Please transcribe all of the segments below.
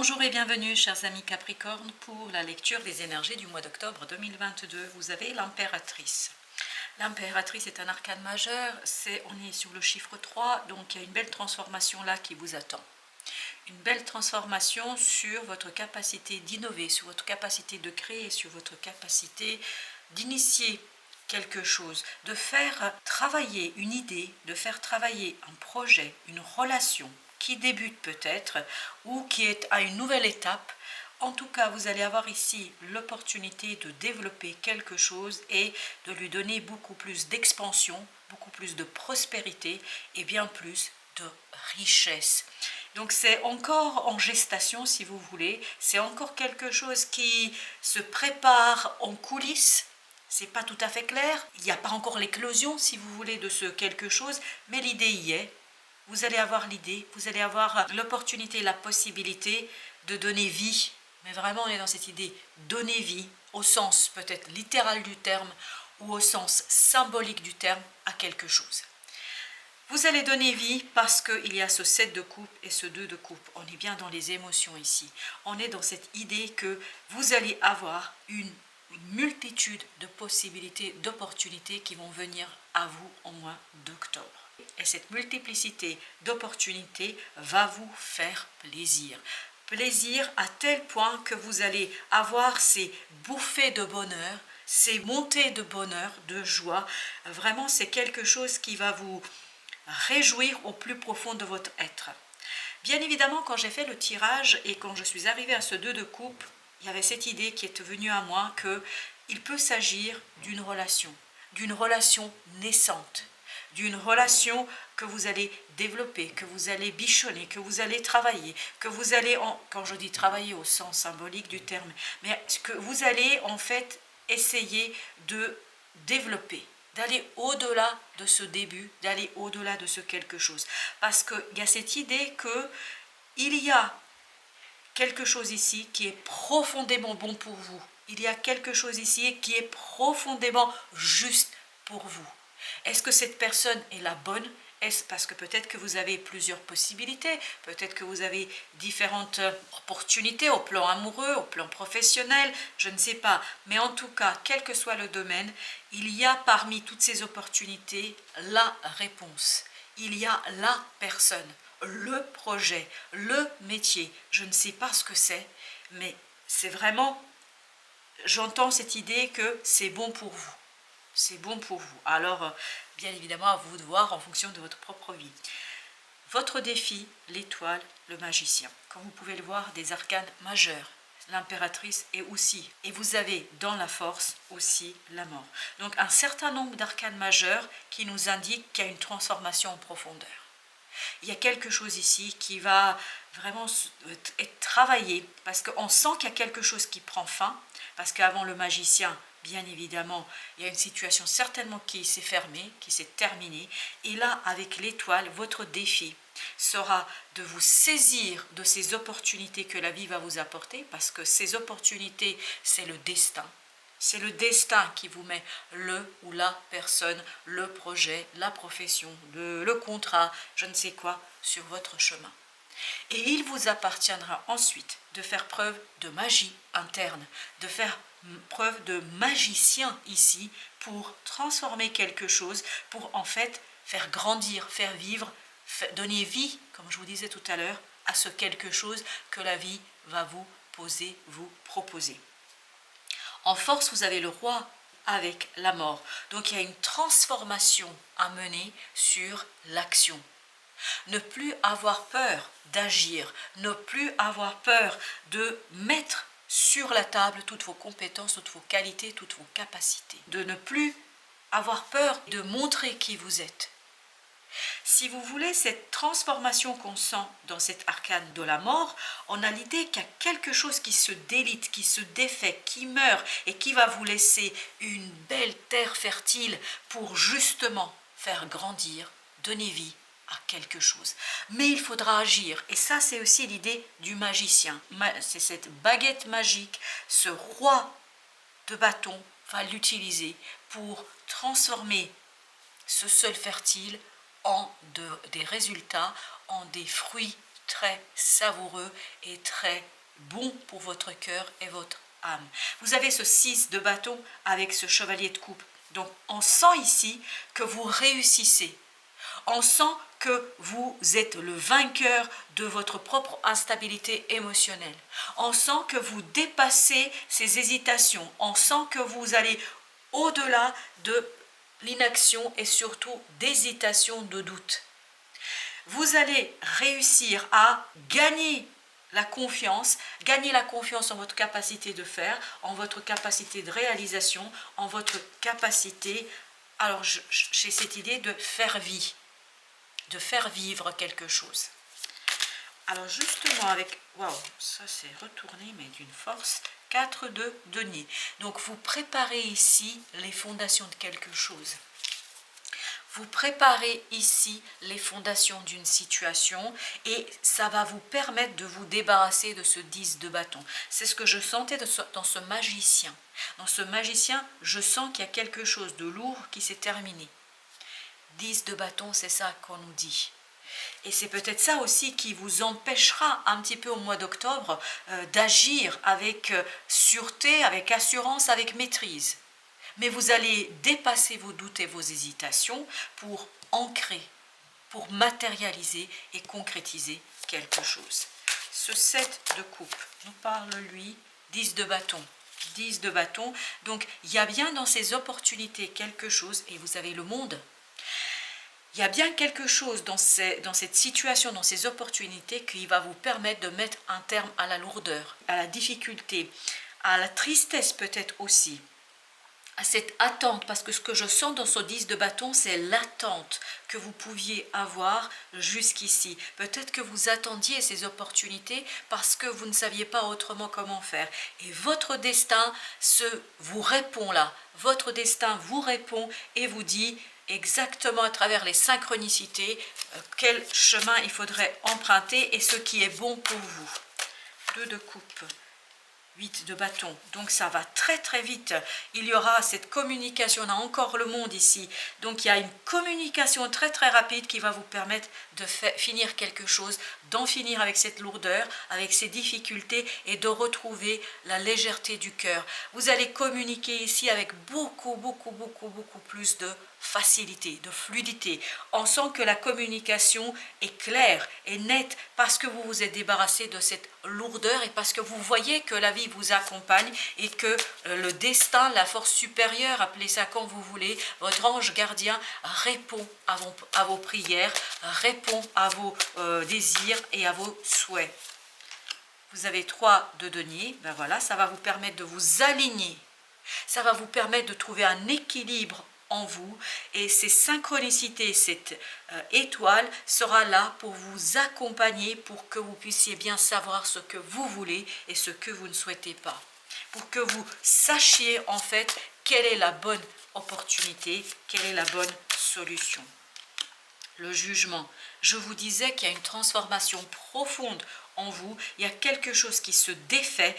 Bonjour et bienvenue chers amis Capricorne pour la lecture des énergies du mois d'octobre 2022. Vous avez l'impératrice. L'impératrice est un arcane majeur, on est sur le chiffre 3, donc il y a une belle transformation là qui vous attend. Une belle transformation sur votre capacité d'innover, sur votre capacité de créer, sur votre capacité d'initier quelque chose, de faire travailler une idée, de faire travailler un projet, une relation qui débute peut-être ou qui est à une nouvelle étape. En tout cas, vous allez avoir ici l'opportunité de développer quelque chose et de lui donner beaucoup plus d'expansion, beaucoup plus de prospérité et bien plus de richesse. Donc c'est encore en gestation si vous voulez, c'est encore quelque chose qui se prépare en coulisses. C'est pas tout à fait clair, il n'y a pas encore l'éclosion si vous voulez de ce quelque chose, mais l'idée y est. Vous allez avoir l'idée, vous allez avoir l'opportunité, la possibilité de donner vie. Mais vraiment, on est dans cette idée, donner vie, au sens peut-être littéral du terme ou au sens symbolique du terme, à quelque chose. Vous allez donner vie parce qu'il y a ce 7 de coupe et ce 2 de coupe. On est bien dans les émotions ici. On est dans cette idée que vous allez avoir une multitude de possibilités, d'opportunités qui vont venir à vous au mois d'octobre. Et cette multiplicité d'opportunités va vous faire plaisir. Plaisir à tel point que vous allez avoir ces bouffées de bonheur, ces montées de bonheur, de joie. Vraiment, c'est quelque chose qui va vous réjouir au plus profond de votre être. Bien évidemment, quand j'ai fait le tirage et quand je suis arrivée à ce 2 de coupe, il y avait cette idée qui est venue à moi qu'il peut s'agir d'une relation naissante, d'une relation que vous allez développer, que vous allez bichonner, que vous allez travailler, que vous allez, quand je dis travailler au sens symbolique du terme, mais que vous allez en fait essayer de développer, d'aller au-delà de ce début, d'aller au-delà de ce quelque chose. Parce qu'il y a cette idée qu'il y a quelque chose ici qui est profondément bon pour vous. Il y a quelque chose ici qui est profondément juste pour vous. Est-ce que cette personne est la bonne ? Est-ce parce que peut-être que vous avez plusieurs possibilités, peut-être que vous avez différentes opportunités au plan amoureux, au plan professionnel, je ne sais pas. Mais en tout cas, quel que soit le domaine, il y a parmi toutes ces opportunités la réponse. Il y a la personne, le projet, le métier. Je ne sais pas ce que c'est, mais c'est vraiment, j'entends cette idée que c'est bon pour vous. C'est bon pour vous. Alors, bien évidemment, à vous de voir en fonction de votre propre vie. Votre défi, l'étoile, le magicien. Comme vous pouvez le voir, des arcanes majeurs. L'impératrice est aussi. Et vous avez dans la force aussi la mort. Donc, un certain nombre d'arcanes majeurs qui nous indiquent qu'il y a une transformation en profondeur. Il y a quelque chose ici qui va vraiment être travaillé parce qu'on sent qu'il y a quelque chose qui prend fin. Parce qu'avant le magicien, bien évidemment, il y a une situation certainement qui s'est fermée, qui s'est terminée. Et là, avec l'étoile, votre défi sera de vous saisir de ces opportunités que la vie va vous apporter, parce que ces opportunités, c'est le destin. C'est le destin qui vous met le ou la personne, le projet, la profession, le contrat, je ne sais quoi, sur votre chemin. Et il vous appartiendra ensuite de faire preuve de magie interne, de faire preuve de magicien ici pour transformer quelque chose, pour en fait faire grandir, faire vivre, donner vie, comme je vous disais tout à l'heure, à ce quelque chose que la vie va vous poser, vous proposer. En force, vous avez le roi avec la mort. Donc il y a une transformation à mener sur l'action. Ne plus avoir peur d'agir, ne plus avoir peur de mettre sur la table toutes vos compétences, toutes vos qualités, toutes vos capacités. De ne plus avoir peur de montrer qui vous êtes. Si vous voulez cette transformation qu'on sent dans cet arcane de la mort, on a l'idée qu'il y a quelque chose qui se délite, qui se défait, qui meurt et qui va vous laisser une belle terre fertile pour justement faire grandir, donner vie à quelque chose. Mais il faudra agir. Et ça, c'est aussi l'idée du magicien. C'est cette baguette magique, ce roi de bâton va l'utiliser pour transformer ce sol fertile en des résultats, en des fruits très savoureux et très bon pour votre cœur et votre âme. Vous avez ce 6 de bâton avec ce chevalier de coupe. Donc on sent ici que vous réussissez. On sent que vous êtes le vainqueur de votre propre instabilité émotionnelle. On sent que vous dépassez ces hésitations. On sent que vous allez au-delà de l'inaction et surtout d'hésitation, de doute. Vous allez réussir à gagner la confiance en votre capacité de faire, en votre capacité de réalisation, en votre capacité, alors j'ai cette idée de faire vie, de faire vivre quelque chose. Alors justement avec, waouh, ça c'est retourné mais d'une force, 4 de denier. Donc vous préparez ici les fondations de quelque chose. Vous préparez ici les fondations d'une situation et ça va vous permettre de vous débarrasser de ce 10 de bâton. C'est ce que je sentais dans ce magicien. Dans ce magicien, je sens qu'il y a quelque chose de lourd qui s'est terminé. 10 de bâton, c'est ça qu'on nous dit. Et c'est peut-être ça aussi qui vous empêchera un petit peu au mois d'octobre d'agir avec sûreté, avec assurance, avec maîtrise. Mais vous allez dépasser vos doutes et vos hésitations pour ancrer, pour matérialiser et concrétiser quelque chose. Ce 7 de coupe nous parle, lui, 10 de bâton. 10 de bâton, donc il y a bien dans ces opportunités quelque chose, et vous avez le monde. Il y a bien quelque chose dans cette situation, dans ces opportunités qui va vous permettre de mettre un terme à la lourdeur, à la difficulté, à la tristesse peut-être aussi, à cette attente, parce que ce que je sens dans ce 10 de bâton, c'est l'attente que vous pouviez avoir jusqu'ici. Peut-être que vous attendiez ces opportunités parce que vous ne saviez pas autrement comment faire. Et votre destin vous répond là. Votre destin vous répond et vous dit exactement à travers les synchronicités quel chemin il faudrait emprunter et ce qui est bon pour vous. 2 de coupe. 8 de bâton, donc ça va très très vite. Il y aura cette communication, on a encore le monde ici, donc il y a une communication très très rapide qui va vous permettre de finir quelque chose, d'en finir avec cette lourdeur, avec ces difficultés et de retrouver la légèreté du cœur. Vous allez communiquer ici avec beaucoup plus de facilité, de fluidité. On sent que la communication est claire et nette parce que vous vous êtes débarrassé de cette lourdeur et parce que vous voyez que la vie vous accompagne et que le destin, la force supérieure, appelez ça comme vous voulez, votre ange gardien répond à vos prières, répond à vos désirs et à vos souhaits. Vous avez 3 de denier, ben voilà, ça va vous permettre de vous aligner, ça va vous permettre de trouver un équilibre en vous et ces synchronicités, cette étoile sera là pour vous accompagner pour que vous puissiez bien savoir ce que vous voulez et ce que vous ne souhaitez pas, pour que vous sachiez en fait quelle est la bonne opportunité, quelle est la bonne solution. Le jugement, je vous disais qu'il y a une transformation profonde en vous, il y a quelque chose qui se défait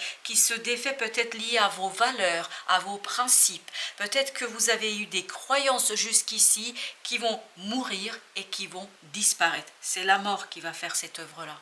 peut-être lié à vos valeurs, à vos principes. Peut-être que vous avez eu des croyances jusqu'ici qui vont mourir et qui vont disparaître. C'est la mort qui va faire cette œuvre-là.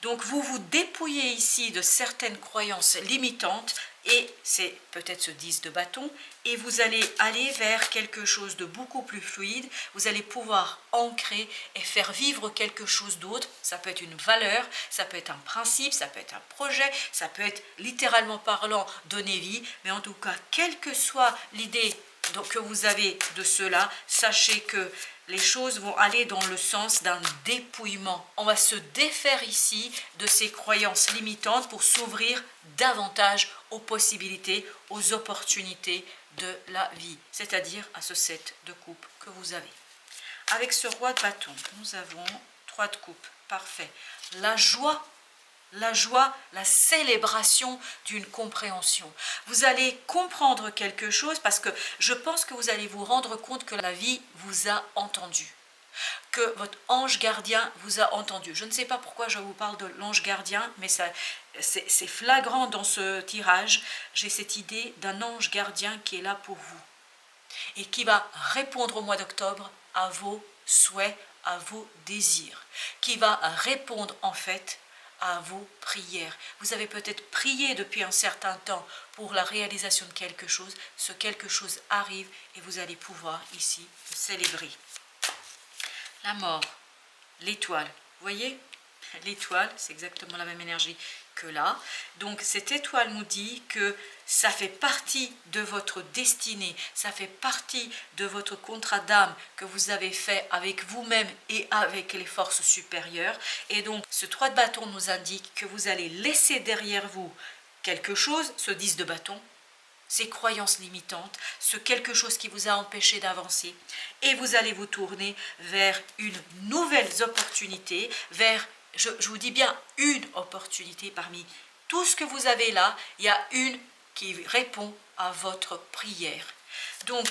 Donc vous vous dépouillez ici de certaines croyances limitantes et c'est peut-être ce 10 de bâton et vous allez aller vers quelque chose de beaucoup plus fluide. Vous allez pouvoir ancrer et faire vivre quelque chose d'autre. Ça peut être une valeur, ça peut être un principe, ça peut être un projet, ça peut être littéralement parlant donner vie. Mais en tout cas, quelle que soit l'idée que vous avez de cela, sachez que les choses vont aller dans le sens d'un dépouillement. On va se défaire ici de ces croyances limitantes pour s'ouvrir davantage aux possibilités, aux opportunités de la vie, c'est-à-dire à ce 7 de coupe que vous avez. Avec ce roi de bâton, nous avons 3 de coupe, parfait. La joie, la célébration d'une compréhension. Vous allez comprendre quelque chose parce que je pense que vous allez vous rendre compte que la vie vous a entendu, que votre ange gardien vous a entendu. Je ne sais pas pourquoi je vous parle de l'ange gardien, mais c'est flagrant dans ce tirage. J'ai cette idée d'un ange gardien qui est là pour vous et qui va répondre au mois d'octobre à vos souhaits, à vos désirs, qui va répondre en fait à vos prières. Vous avez peut-être prié depuis un certain temps pour la réalisation de quelque chose. Ce quelque chose arrive et vous allez pouvoir ici le célébrer. La mort, l'étoile, vous voyez? L'étoile, c'est exactement la même énergie que là. Donc cette étoile nous dit que ça fait partie de votre destinée, ça fait partie de votre contrat d'âme que vous avez fait avec vous-même et avec les forces supérieures. Et donc ce 3 de bâton nous indique que vous allez laisser derrière vous quelque chose, ce 10 de bâton, ces croyances limitantes, ce quelque chose qui vous a empêché d'avancer, et vous allez vous tourner vers une nouvelle opportunité, vers, je vous dis bien, une opportunité parmi tout ce que vous avez là, il y a une qui répond à votre prière. Donc,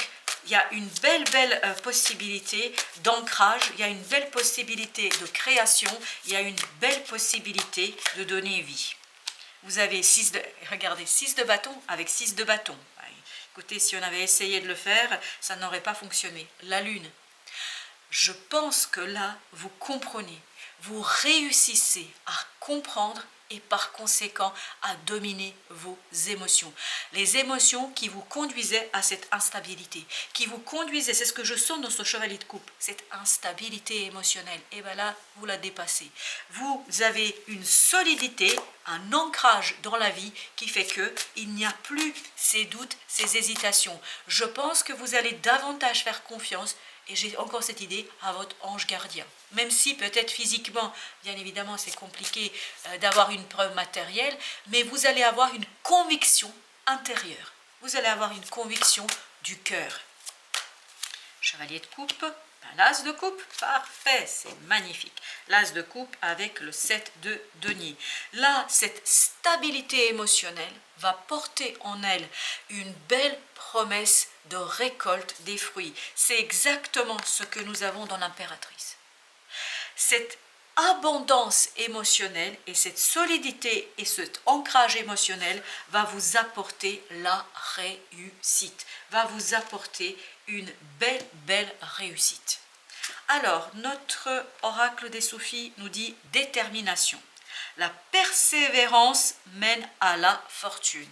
il y a une belle possibilité d'ancrage, il y a une belle possibilité de création, il y a une belle possibilité de donner vie. Vous avez 6 de bâton avec 6 de bâton. Écoutez, si on avait essayé de le faire, ça n'aurait pas fonctionné. La lune. Je pense que là, vous comprenez, vous réussissez à comprendre et par conséquent à dominer vos émotions. Les émotions qui vous conduisaient à cette instabilité, qui vous conduisaient, c'est ce que je sens dans ce chevalier de coupe, cette instabilité émotionnelle. Et bien là, vous la dépassez. Vous avez une solidité, un ancrage dans la vie qui fait qu'il n'y a plus ces doutes, ces hésitations. Je pense que vous allez davantage faire confiance. Et j'ai encore cette idée à votre ange gardien. Même si peut-être physiquement, bien évidemment, c'est compliqué d'avoir une preuve matérielle, mais vous allez avoir une conviction intérieure. Vous allez avoir une conviction du cœur. Chevalier de coupe, l'as de coupe, parfait, c'est magnifique. L'as de coupe avec le 7 de denier. Là, cette stabilité émotionnelle va porter en elle une belle promesse de récolte des fruits. C'est exactement ce que nous avons dans l'impératrice. Cette abondance émotionnelle et cette solidité et cet ancrage émotionnel va vous apporter la réussite, va vous apporter une belle réussite. Alors, notre oracle des Sophies nous dit détermination. La persévérance mène à la fortune.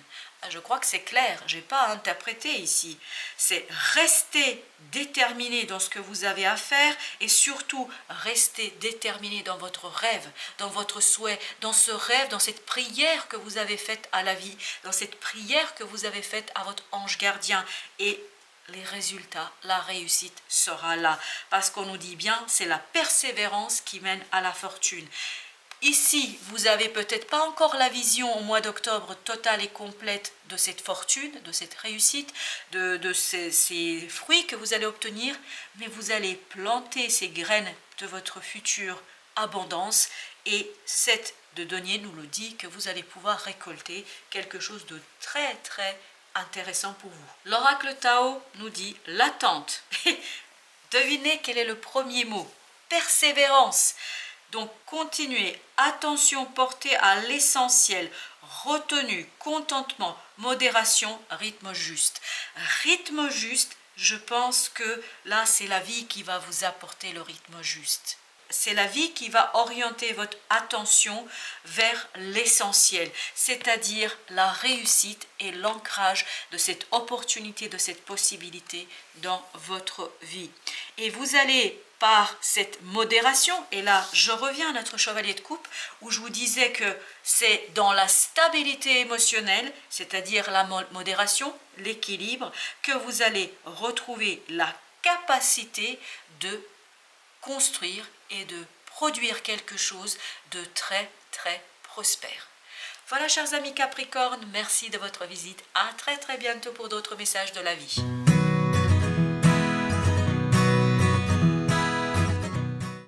Je crois que c'est clair, je n'ai pas à interpréter ici. C'est rester déterminé dans ce que vous avez à faire et surtout rester déterminé dans votre rêve, dans votre souhait, dans ce rêve, dans cette prière que vous avez faite à la vie, dans cette prière que vous avez faite à votre ange gardien. Et les résultats, la réussite sera là. Parce qu'on nous dit bien, c'est la persévérance qui mène à la fortune. Ici, vous n'avez peut-être pas encore la vision au mois d'octobre totale et complète de cette fortune, de cette réussite, de ces fruits que vous allez obtenir, mais vous allez planter ces graines de votre future abondance et 7 de denier nous le dit que vous allez pouvoir récolter quelque chose de très intéressant pour vous. L'oracle Tao nous dit l'attente. Devinez quel est le premier mot? Persévérance. Donc continuez, attention portée à l'essentiel, retenue, contentement, modération, rythme juste. Rythme juste, je pense que là c'est la vie qui va vous apporter le rythme juste. C'est la vie qui va orienter votre attention vers l'essentiel, c'est-à-dire la réussite et l'ancrage de cette opportunité, de cette possibilité dans votre vie. Et vous allez par cette modération, et là je reviens à notre chevalier de coupe, où je vous disais que c'est dans la stabilité émotionnelle, c'est-à-dire la modération, l'équilibre, que vous allez retrouver la capacité de construire et de produire quelque chose de très prospère. Voilà chers amis Capricorne, merci de votre visite. À très bientôt pour d'autres messages de la vie.